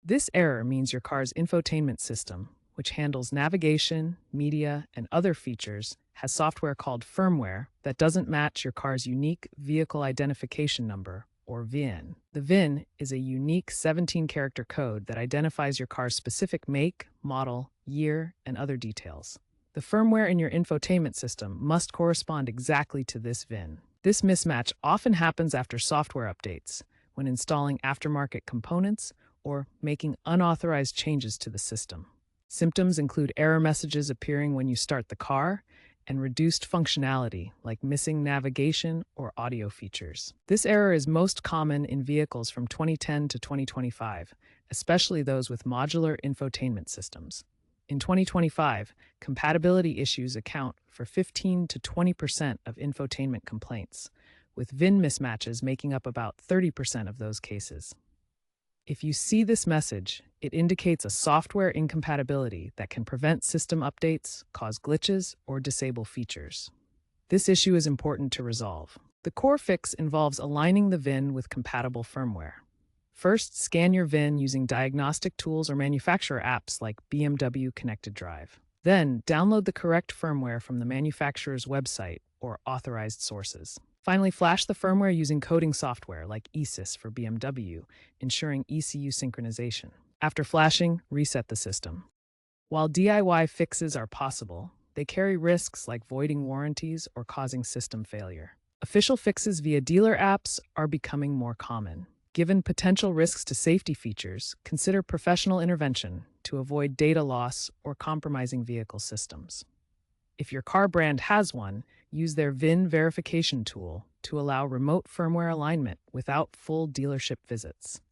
This error means your car's infotainment system, which handles navigation, media, and other features, has software called firmware that doesn't match your car's unique vehicle identification number, or VIN. The VIN is a unique 17-character code that identifies your car's specific make, model, year, and other details. The firmware in your infotainment system must correspond exactly to this VIN. This mismatch often happens after software updates, when installing aftermarket components, or making unauthorized changes to the system. Symptoms include error messages appearing when you start the car and reduced functionality like missing navigation or audio features. This error is most common in vehicles from 2010 to 2025, especially those with modular infotainment systems. In 2025, compatibility issues account for 15 to 20% of infotainment complaints, with VIN mismatches making up about 30% of those cases. If you see this message, it indicates a software incompatibility that can prevent system updates, cause glitches, or disable features. This issue is important to resolve. The core fix involves aligning the VIN with compatible firmware. First, scan your VIN using diagnostic tools or manufacturer apps like BMW Connected Drive. Then, download the correct firmware from the manufacturer's website or authorized sources. Finally, flash the firmware using coding software like ESYS for BMW, ensuring ECU synchronization. After flashing, reset the system. While DIY fixes are possible, they carry risks like voiding warranties or causing system failure. Official fixes via dealer apps are becoming more common. Given potential risks to safety features, consider professional intervention to avoid data loss or compromising vehicle systems. If your car brand has one, use their VIN verification tool to allow remote firmware alignment without full dealership visits.